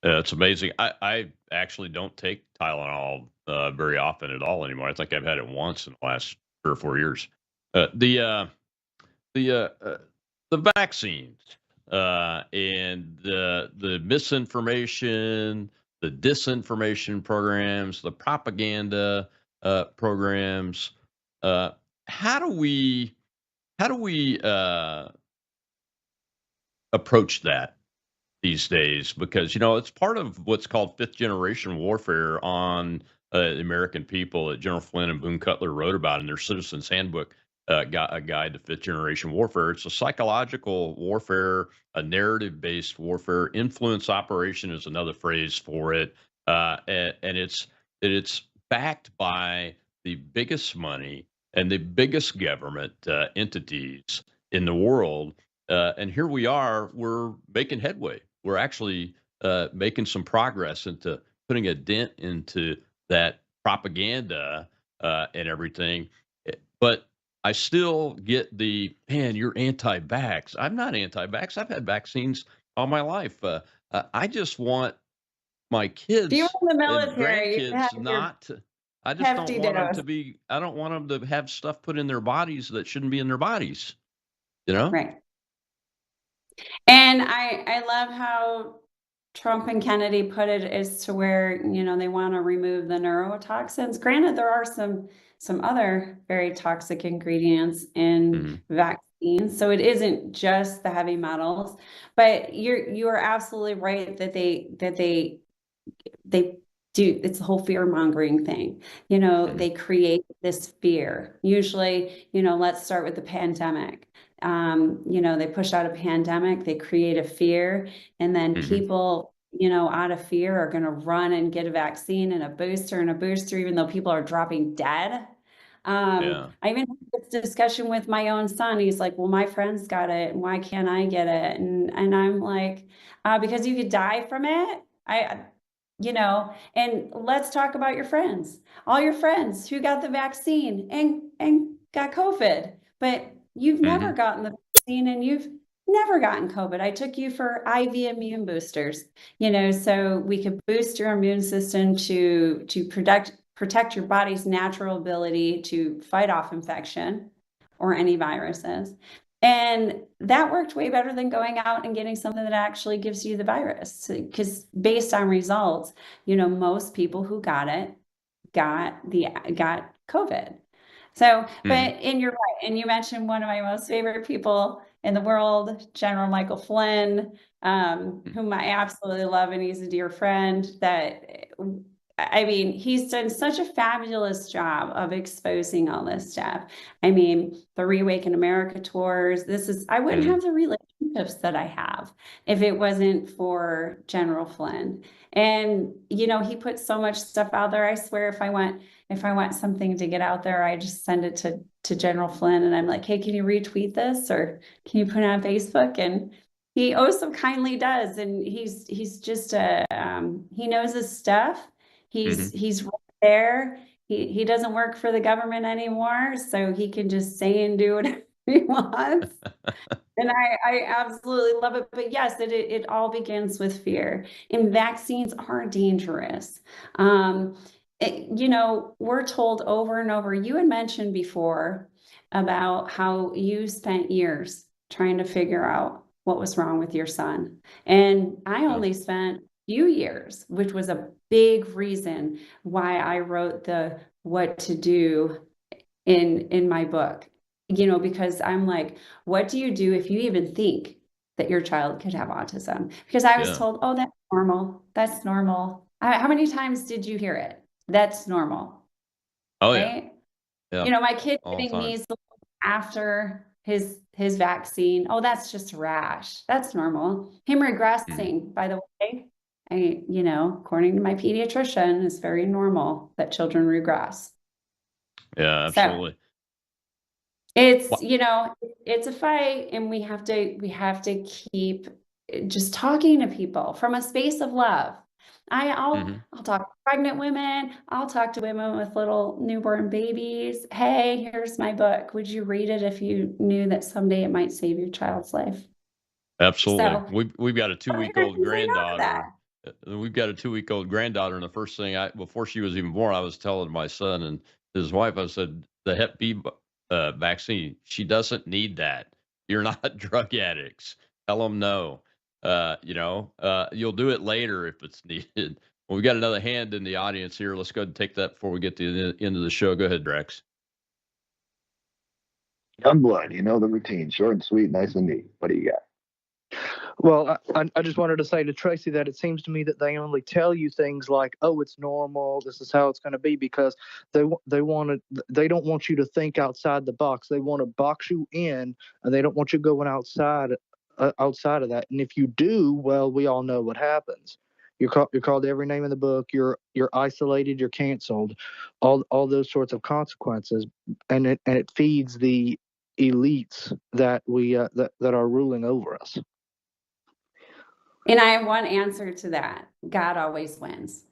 It's amazing. I actually don't take Tylenol very often at all anymore. I think I've had it once in the last 3 or 4 years. The the vaccines and the misinformation, the disinformation programs, the propaganda programs. Uh, how do we approach that these days? Because it's part of what's called fifth generation warfare on the American people that General Flynn and Boone Cutler wrote about in their Citizens Handbook, a guide to fifth generation warfare. It's a psychological warfare, a narrative based warfare. Influence operation is another phrase for it, and it's backed by the biggest money and the biggest government entities in the world. And here we are, we're making headway. We're actually making some progress into putting a dent into that propaganda and everything. But I still get the, man, you're anti-vax. I'm not anti-vax. I've had vaccines all my life. I just want my If you kids were in the and military, you have grandkids your not to, I just don't hefty want them dose. to be, I don't want them to have stuff put in their bodies that shouldn't be in their bodies, you know? Right. And I love how Trump and Kennedy put it as to where, they want to remove the neurotoxins. Granted, there are some other very toxic ingredients in vaccines, so it isn't just the heavy metals. But you are absolutely right that they do, it's the whole fear mongering thing. They create this fear. Usually, let's start with the pandemic. They push out a pandemic, they create a fear, and then people, out of fear are going to run and get a vaccine and a booster, even though people are dropping dead. I even had this discussion with my own son. He's like, well, my friends got it, and why can't I get it? And I'm like, because you could die from it. And let's talk about your friends, all your friends who got the vaccine and got COVID, but you've never gotten the vaccine and you've never gotten COVID. I took you for IV immune boosters, so we could boost your immune system to protect your body's natural ability to fight off infection or any viruses. And that worked way better than going out and getting something that actually gives you the virus. Because based on results, most people who got it got COVID. So, and you're right. And you mentioned one of my most favorite people in the world, General Michael Flynn, whom I absolutely love, and he's a dear friend. He's done such a fabulous job of exposing all this stuff. The Reawaken America tours, I wouldn't have the relationships that I have if it wasn't for General Flynn. And, he put so much stuff out there. I swear if I want something to get out there, I just send it to General Flynn and I'm like, hey, can you retweet this or can you put it on Facebook? And he oh so kindly does. And he's just he knows his stuff. He's right there. He doesn't work for the government anymore, so he can just say and do whatever he wants. And I absolutely love it. But yes, it all begins with fear. And vaccines are dangerous. We're told over and over, you had mentioned before about how you spent years trying to figure out what was wrong with your son. And I only spent few years, which was a big reason why I wrote the what to do in my book, because I'm like, what do you do if you even think that your child could have autism? Because I was told, oh, that's normal. That's normal. How many times did you hear it? That's normal. Oh, right? Yeah. You know, my kid All the getting time. measles after his vaccine. Oh, that's just a rash. That's normal. Him regressing, by the way, according to my pediatrician, is very normal that children regress. Yeah, So absolutely. it's, it's a fight, and we have to keep just talking to people from a space of love. I'll talk to pregnant women. I'll talk to women with little newborn babies. Hey, here's my book. Would you read it if you knew that someday it might save your child's life? Absolutely. So We've got a 2-week-old granddaughter. We've got a 2-week-old granddaughter, and the first thing before she was even born, I was telling my son and his wife, I said, the Hep B vaccine, she doesn't need that. You're not drug addicts. Tell them no. You'll do it later if it's needed. Well, we got another hand in the audience here. Let's go ahead and take that before we get to the end of the show. Go ahead, Rex. Young blood, you know the routine. Short and sweet, nice and neat. What do you got? Well, I just wanted to say to Tracy that it seems to me that they only tell you things like, "Oh, it's normal. This is how it's going to be," because they don't want you to think outside the box. They want to box you in, and they don't want you going outside of that. And if you do, well, we all know what happens. You're called every name in the book. You're isolated. You're canceled. All those sorts of consequences, and it feeds the elites that that are ruling over us. And I have one answer to that. God always wins.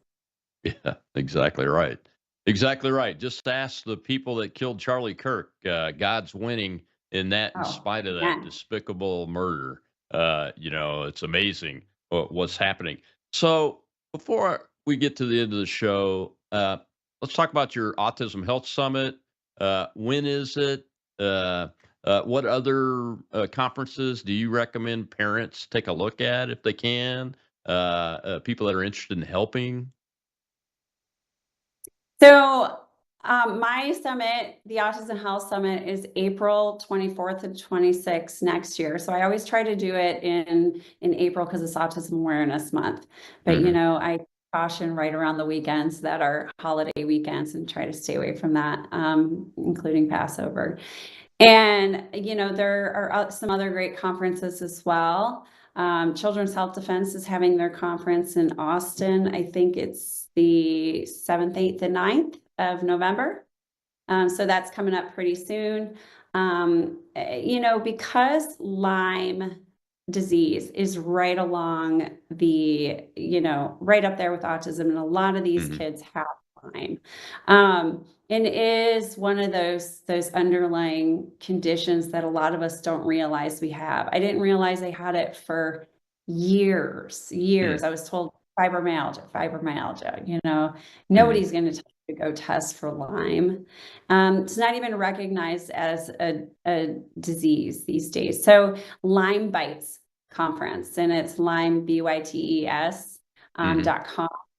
Yeah, exactly right. Exactly right. Just ask the people that killed Charlie Kirk. God's winning in that, in spite of that despicable murder. It's amazing what's happening. So before we get to the end of the show, let's talk about your Autism Health Summit. When is it? What other conferences do you recommend parents take a look at if they can? People that are interested in helping? So my summit, the Autism Health Summit, is April 24th and 26th next year. So I always try to do it in April because it's Autism Awareness Month. But, I caution right around the weekends that are holiday weekends and try to stay away from that, including Passover. And, there are some other great conferences as well. Children's Health Defense is having their conference in Austin. I think it's the 7th, 8th, and 9th of November. So that's coming up pretty soon. Because Lyme disease is right along the, right up there with autism, and a lot of these kids have Lyme. And is one of those underlying conditions that a lot of us don't realize we have. I didn't realize I had it for years. I was told fibromyalgia. Nobody's going to tell you to go test for Lyme. It's not even recognized as a disease these days. So Lyme Bites conference, and it's Lyme, BYTES.com.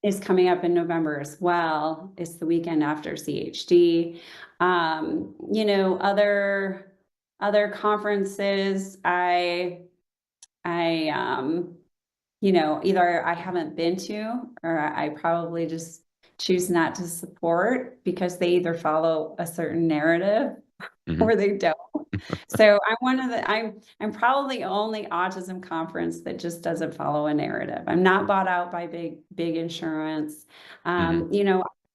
is coming up in November as well. It's the weekend after CHD. Other conferences either I haven't been to, or I probably just choose not to support because they either follow a certain narrative or they don't. So I'm probably the only autism conference that just doesn't follow a narrative. I'm not bought out by big insurance. I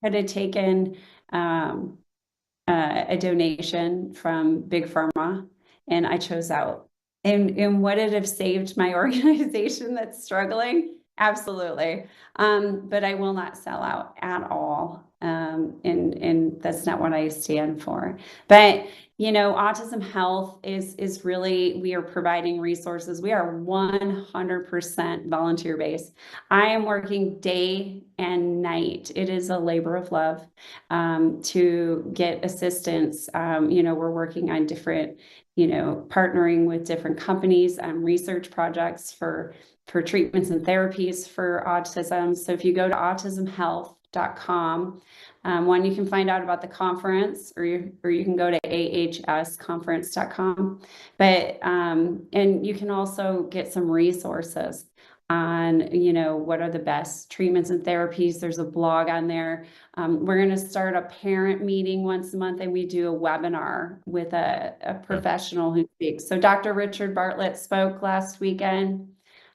had taken a donation from Big Pharma, and I chose out. And would it have saved my organization that's struggling? Absolutely. But I will not sell out at all. And that's not what I stand for. But, Autism Health is really, we are providing resources. We are 100% volunteer based. I am working day and night. It is a labor of love to get assistance. We're working on different, partnering with different companies on research projects for treatments and therapies for autism. So if you go to autismhealth.com, you can find out about the conference, or you can go to ahsconference.com. But and you can also get some resources on, you know, what are the best treatments and therapies. There's a blog on there. We're going to start a parent meeting once a month, and we do a webinar with a professional who speaks. So Dr. Richard Bartlett spoke last weekend.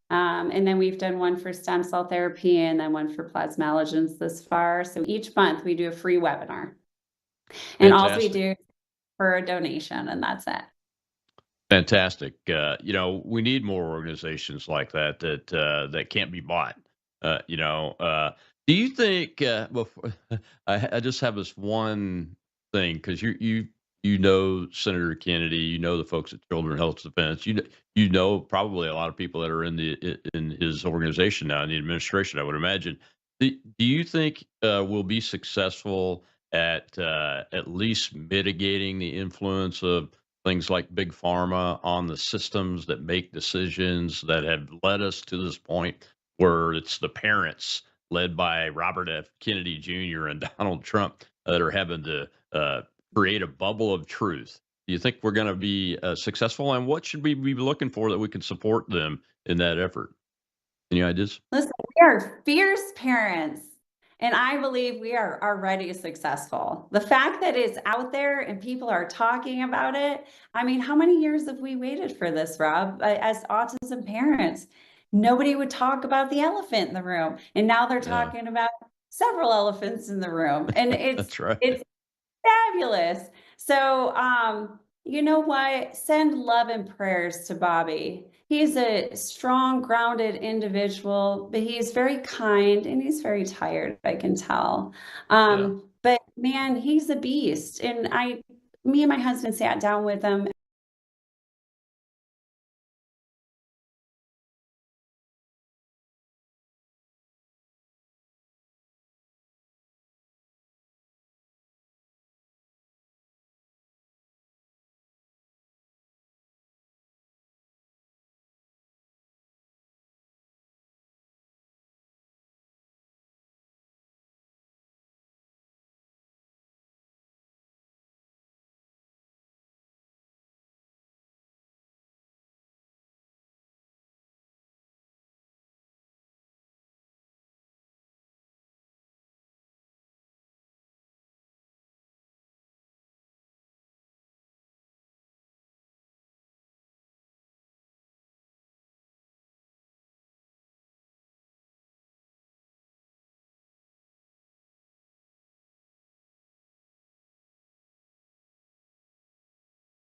And then we've done one for stem cell therapy and then one for plasmalogens this far. So each month we do a free webinar. And all we do for a donation, and that's it. Fantastic. You know, we need more organizations like that that can't be bought. Do you think? I just have this one thing, because you know Senator Kennedy, you know the folks at Children's Health Defense, you know probably a lot of people that are in his organization now, in the administration, I would imagine. Do you think we'll be successful at least mitigating the influence of things like big pharma on the systems that make decisions that have led us to this point where it's the parents led by Robert F. Kennedy Jr. and Donald Trump that are having to create a bubble of truth? Do you think we're going to be successful, and what should we be looking for that we can support them in that effort? Any ideas? Listen, we are fierce parents, and I believe we are already successful. The fact that it's out there and people are talking about it, I mean, how many years have we waited for this, Rob? As autism parents, nobody would talk about the elephant in the room, and now they're talking about several elephants in the room, and That's right. it's fabulous. So, you know what? Send love and prayers to Bobby. He's a strong, grounded individual, but he's very kind and he's very tired, I can tell. But man, he's a beast. And me and my husband sat down with him